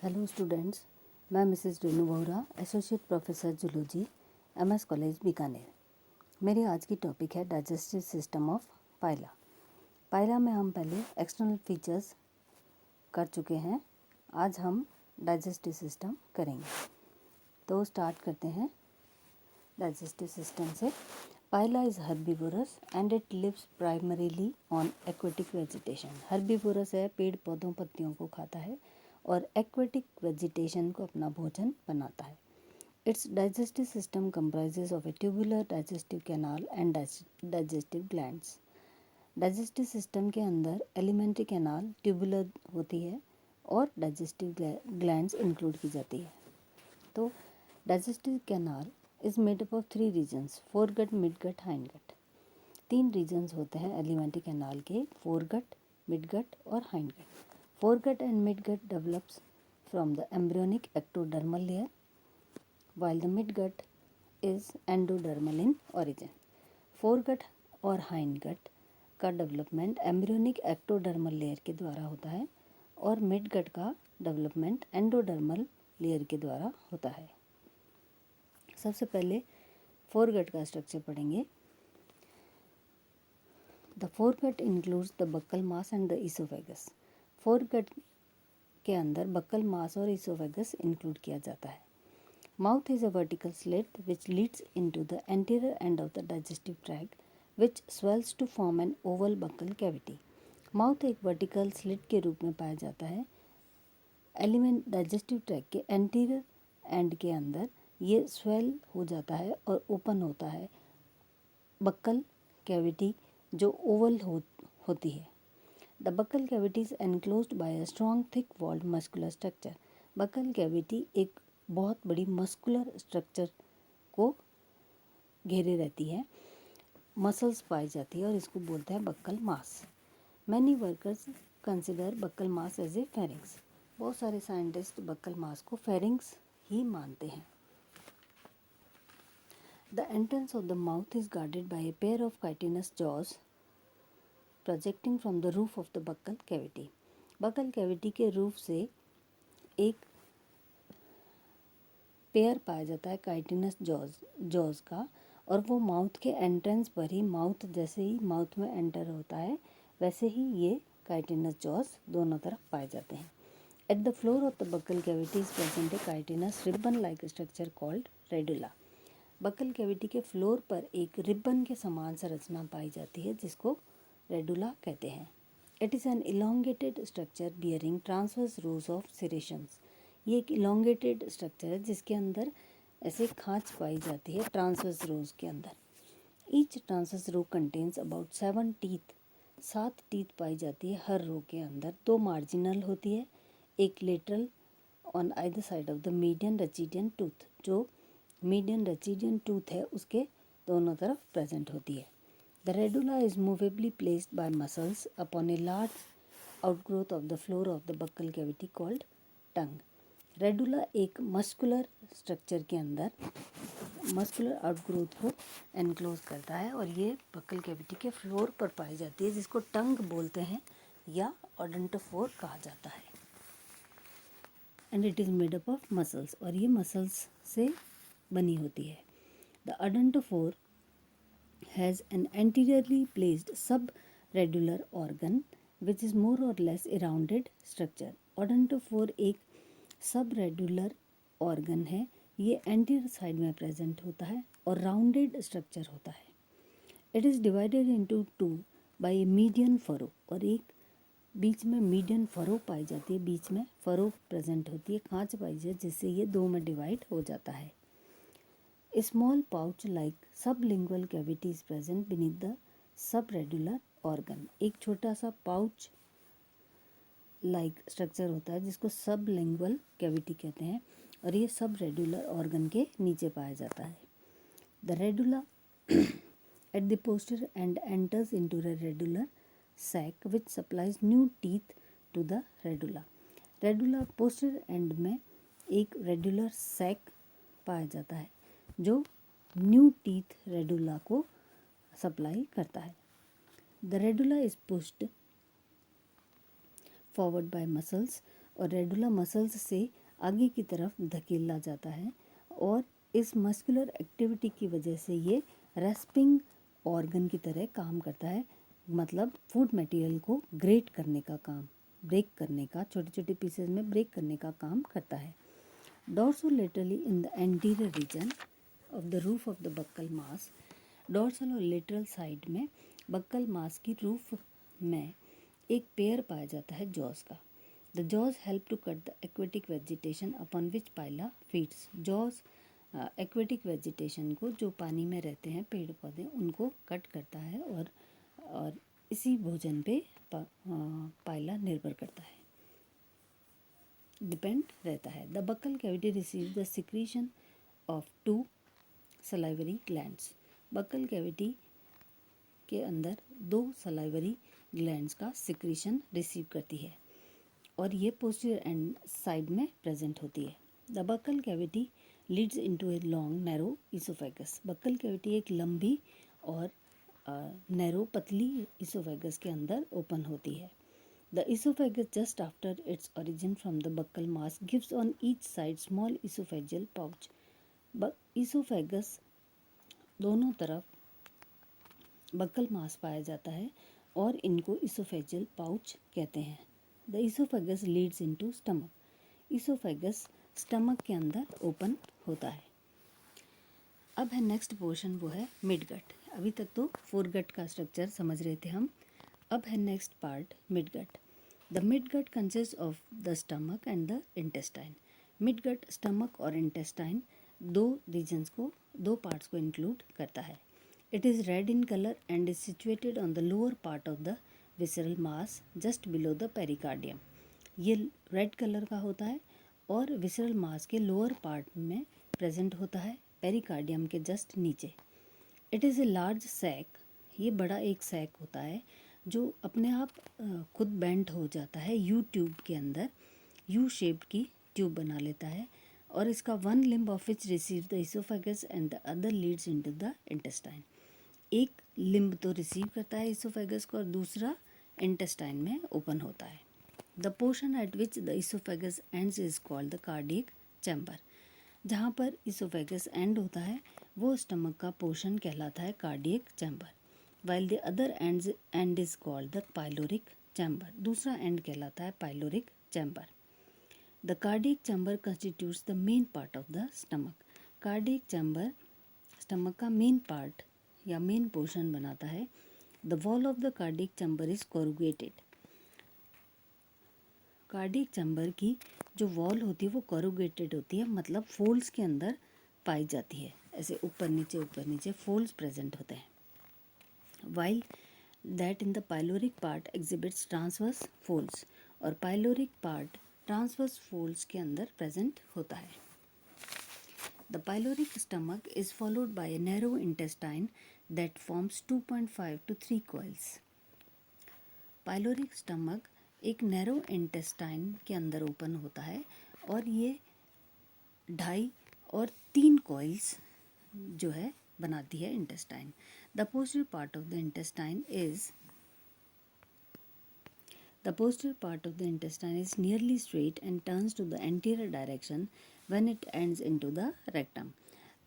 Hello students, मैं Mrs Renu Vohra, associate professor zoology, MS college Bikaner. मेरी आज की टॉपिक है डाइजेस्टिव सिस्टम ऑफ पाइला। पाइला में हम पहले एक्सटर्नल फीचर्स कर चुके हैं। आज हम डाइजेस्टिव सिस्टम करेंगे। तो स्टार्ट करते हैं डाइजेस्टिव सिस्टम से। Pila is herbivorous and it lives primarily on aquatic vegetation. Herbivorous है, पेड़ पौधों पत्तियों को खाता है और एक्वेटिक वेजिटेशन को अपना भोजन बनाता है। It's digestive system comprises of A tubular digestive canal and digestive glands. Digestive system के अंदर एलिमेंट्री कैनाल ट्यूबुलर होती है और डाइजेस्टिव ग्लैंड्स इंक्लूड की जाती है। तो digestive canal is made up of 3 regions: foregut, midgut, hindgut. 3 regions होते हैं एलिमेंट्री कैनाल के: फोरगट, मिडगट और hindgut. Foregut and midgut develops from the embryonic ectodermal layer, while the midgut is endodermal in origin. Foregut और hindgut का development embryonic ectodermal layer के द्वारा होता है और मिडगट का डेवलपमेंट एंडोडर्मल लेयर के द्वारा होता है। सबसे पहले फोरगट का स्ट्रक्चर पढ़ेंगे। The foregut includes the buccal mass and the oesophagus. Foregut के अंदर बक्कल मास और इसोफेगस इंक्लूड किया जाता है। Mouth is a vertical slit which leads into the anterior end of the digestive tract which swells to form an oval buccal cavity. Mouth एक vertical slit के रूप में पाया जाता है। एलिमेंट डाइजेस्टिव ट्रैक्ट के एंटीरियर एंड के अंदर ये स्वेल हो जाता है और ओपन होता है बक्कल कैविटी जो ओवल होती है। The buccal cavity is enclosed by a strong thick walled muscular structure. Buccal cavity एक बहुत बड़ी मस्कुलर स्ट्रक्चर को घेरे रहती है, मसल्स पाई जाती है और इसको बोलते हैं buccal mass. Many workers consider buccal mass as a pharynx. बहुत सारे साइंटिस्ट बक्कल मास को फेरिंग्स ही मानते हैं। The entrance of the mouth is guarded by a pair of chitinous jaws projecting from the roof of the buccal cavity. Buccal cavity के roof से एक pair पाया जाता है काइटिनस जॉज का, और वो माउथ के एंट्रेंस पर ही, माउथ जैसे ही माउथ में एंटर होता है वैसे ही ये काइटिनस जॉज दोनों तरफ पाए जाते हैं। At the floor of the buccal cavity is present A chitinous ribbon like structure called radula. Buccal cavity के फ्लोर पर एक रिबन के समान संरचना पाई जाती है जिसको रेडुला कहते हैं। It is an elongated structure bearing transverse rows of serrations. ये एक इलोंगेटेड स्ट्रक्चर है जिसके अंदर ऐसे खांच पाई जाती है ट्रांसवर्स रोज के अंदर। Each transverse row contains about 7 teeth. 7 teeth पाई जाती है हर रो के अंदर। 2 मार्जिनल होती है, एक lateral on either side of the median rachidian tooth. जो मीडियन रेचिडियन टूथ है उसके दोनों तरफ प्रेजेंट होती है। The radula is movably placed by muscles upon a large outgrowth of the floor of the buccal cavity called tongue. Radula एक muscular structure के अंदर मस्कुलर आउटग्रोथ को एनक्लोज करता है और ये बक्कल कैविटी के फ्लोर पर पाई जाती है जिसको टंग बोलते हैं या ओडोंटोफोर कहा जाता है। And it is made up of muscles, और ये मसल्स से बनी होती है। The odontophore has an anteriorly placed subradular organ which is more or less a rounded structure. ओडोंटोफोर एक सबरेडुलर ऑर्गन है, ये एंटीरियर साइड में प्रेजेंट होता है और राउंडेड स्ट्रक्चर होता है। It is divided into 2 by a median furrow, और एक बीच में मीडियन फरो पाई जाती है, बीच में फरो प्रेजेंट होती है, खांच पाई जाती है जिससे ये 2 में डिवाइड हो जाता है। A small pouch-like sublingual cavity is present beneath the subredular organ. एक छोटा सा पाउच लाइक स्ट्रक्चर होता है जिसको सबलिंगुअल कैविटी कहते हैं और ये सब रेडुलर ऑर्गन के नीचे पाया जाता है। The radula at the posterior end enters into the radular sac which supplies new teeth to the radula. Radula posterior end में एक रेडुलर सैक पाया जाता है जो न्यू टीथ रेडुला को सप्लाई करता है। The radula is pushed forward by muscles, और रेडुला मसल्स से आगे की तरफ धकेला जाता है और इस मस्कुलर एक्टिविटी की वजह से ये रेस्पिंग ऑर्गन की तरह काम करता है, मतलब फूड मटेरियल को ग्रेट करने का काम, ब्रेक करने का, छोटे छोटे पीसेस में ब्रेक करने का काम करता है। Dorsolaterally in the anterior region of the roof of the buccal mass, dorsal और लेटरल साइड में बक्कल मास की रूफ में एक पेयर पाया जाता है जॉज का। The jaws help to cut the aquatic vegetation upon which Pila feeds. Jaws aquatic vegetation को, जो पानी में रहते हैं पेड़ पौधे, उनको कट करता है और इसी भोजन पे पाइला निर्भर करता है, डिपेंड रहता है। The buccal cavity receive the secretion of 2 salivary glands. Buccal cavity के अंदर 2 सलाइवरी ग्लैंड्स का सिक्रीशन रिसीव करती है और ये पोस्टीरियर एंड साइड में प्रेजेंट होती है। The buccal cavity Leeds into a long narrow oesophagus. Buckle cavity एक लंबी और नैरो पतली इसोफेगस के अंदर ओपन होती है। The oesophagus just after its origin from the buccal mass gives on each side small oesophageal pouch. Oesophagus दोनों तरफ बक्कल मास पाया जाता है और इनको इसोफेजियल पाउच कहते हैं। The oesophagus Leeds into stomach. Oesophagus stomach के अंदर ओपन होता है। अब है नेक्स्ट पोर्शन, वो है मिडगट। अभी तक तो फोरगट का स्ट्रक्चर समझ रहे थे हम, अब है next part midgut. The midgut consist of the stomach and the intestine. Midgut stomach और इंटेस्टाइन दो रीजन्स को, दो पार्ट्स को इंक्लूड करता है। It is red in color and is situated on the lower part of the visceral mass just below the pericardium. ये red colour का होता है और विसरल मास के लोअर पार्ट में प्रेजेंट होता है, पेरिकार्डियम के जस्ट नीचे। It is a large sac, ये बड़ा एक सैक होता है जो अपने आप खुद बेंड हो जाता है यू ट्यूब के अंदर, यू शेप्ड की ट्यूब बना लेता है और इसका one limb of which receive the oesophagus and the other Leeds into the intestine. एक लिम्ब तो रिसीव करता है इसोफेगस को और दूसरा इंटेस्टाइन में ओपन होता है। The portion eight which the oesophagus ends is called the cardiac chamber. जहाँ पर इसोफेगस एंड होता है वो स्टमक का पोर्शन कहलाता है cardiac chamber, while the other and is called the pyloric chamber. दूसरा एंड कहलाता है pyloric chamber. The cardiac chamber constitutes the main part of the stomach. Cardiac chamber stomach का मेन पार्ट या main portion बनाता है। The wall of the cardiac chamber is corrugated. Cardiac chamber की जो wall होती है वो कोरुगेटेड होती है, मतलब फोल्ड्स के अंदर पाई जाती है, ऐसे ऊपर नीचे फोल्ड्स प्रेजेंट होते हैं। While that in the pyloric part exhibits transverse folds, और पाइलोरिक पार्ट ट्रांसवर्स फोल्ड्स के अंदर प्रेजेंट होता है। The pyloric stomach is followed by a narrow intestine that forms 2.5 to 3 coils. Pyloric stomach एक narrow intestine के अंदर open होता है और ये 2.5 और 3 कॉइल्स जो है बनाती है intestine. The posterior part of the intestine is nearly straight and turns to the anterior direction when it ends into the rectum.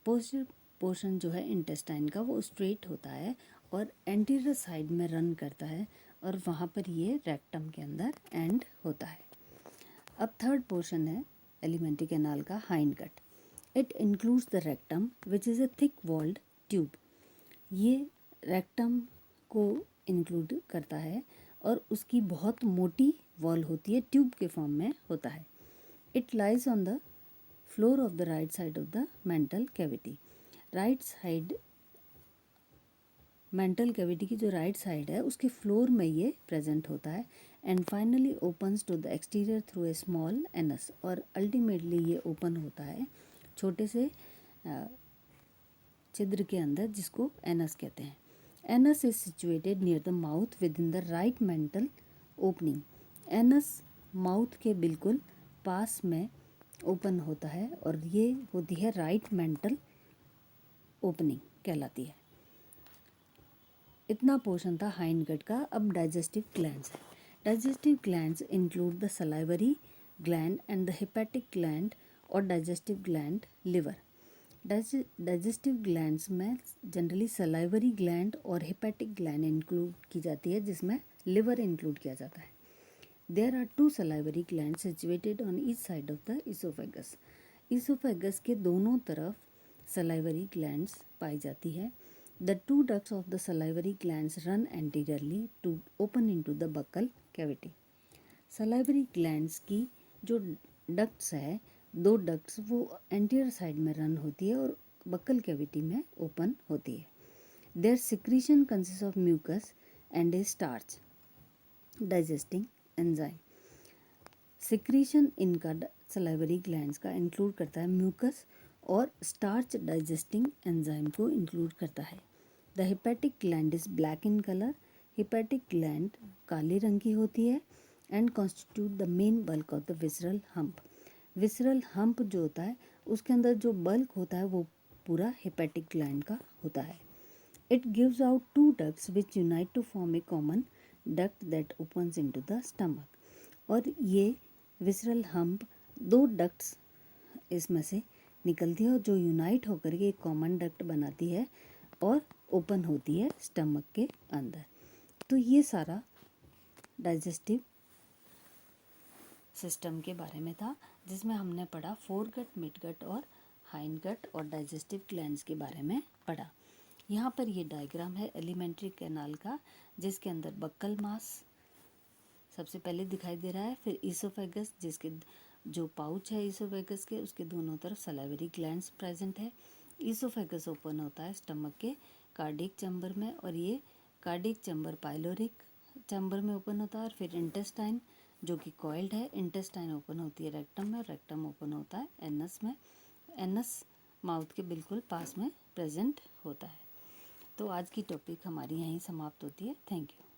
posterior portion जो है इंटेस्टाइन का वो स्ट्रेट होता है और एंटीरियर साइड में रन करता है और वहाँ पर ये रेक्टम के अंदर एंड होता है। अब थर्ड पोर्शन है एलिमेंट्री कैनाल का hind gut. It includes the rectum which is a thick walled tube. ये रेक्टम को इंक्लूड करता है और उसकी बहुत मोटी वॉल होती है, ट्यूब के फॉर्म में होता है। It lies on the floor of the right side of the mantle cavity. Right side mantle cavity की जो राइट साइड है उसके फ्लोर में ये प्रेजेंट होता है and finally opens to the exterior through a small anus, और ultimately ये ओपन होता है छोटे से छिद्र के अंदर जिसको एनस कहते हैं। Anus is situated near the mouth with in the right mental opening. Anus mouth के बिल्कुल पास में ओपन होता है और ये होती है राइट मेंटल ओपनिंग कहलाती है। इतना पोर्शन था हाइंड गट का। अब डाइजेस्टिव ग्लैंड्स है। Digestive glands include the salivary gland and the hepatic gland और digestive gland liver. Digestive glands में जनरली सलाइवरी ग्लैंड और हेपेटिक ग्लैंड इंक्लूड की जाती है, जिसमें लिवर इंक्लूड किया जाता है। There are 2 salivary gland situated on each side of the oesophagus. Oesophagus के दोनों तरफ सलाइवरी ग्लैंड्स पाई जाती है। The 2 ducts of the salivary glands run anteriorly to open into the buccal cavity. Salivary glands की जो डक्ट्स है, 2 ducts वो एंटीरियर साइड में रन होती है और बक्कल कैविटी में ओपन होती है। Their secretion consist of mucus and a starch digesting enzyme. Secretion इनका सलाइवरी ग्लैंड्स का इंक्लूड करता है म्यूकस और स्टार्च डाइजेस्टिंग एंजाइम को इंक्लूड करता है। The hepatic gland is black in colour. Hepatic gland काले रंग की होती है and constitute the main bulk of the visceral hump. Visceral hump जो होता है उसके अंदर जो बल्क होता है वो पूरा हेपेटिक ग्लैंड का होता है। It gives out 2 ducts which unite to form a common duct that opens into the stomach. और ये विसरल हम्प 2 डक्ट्स इसमें से निकलती है और जो यूनाइट होकर के एक कॉमन डक्ट बनाती है और ओपन होती है स्टमक के अंदर। तो ये सारा डाइजेस्टिव सिस्टम के बारे में था, जिसमें हमने पढ़ा फोरगट, मिडगट और हाइंडगट और डाइजेस्टिव ग्लैंड्स के बारे में पढ़ा। यहाँ पर ये डायग्राम है एलिमेंट्री कैनाल का, जिसके अंदर बक्कल मास सबसे पहले दिखाई दे रहा है, फिर ईसोफेगस जिसके जो पाउच है ईसोफेगस के उसके दोनों तरफ सलाइवरी ग्लैंड्स प्रेजेंट है। ईसोफेगस ओपन होता है स्टमक के कार्डियक चैम्बर में और ये कार्डियक चैम्बर पाइलोरिक चैम्बर में ओपन होता है। और फिर इंटेस्टाइन जो कि कॉइल्ड है, इंटेस्टाइन ओपन होती है रेक्टम में और रेक्टम ओपन होता है एनस में। एनस माउथ के बिल्कुल पास में प्रेजेंट होता है। तो आज की टॉपिक हमारी यहीं समाप्त होती है। Thank you.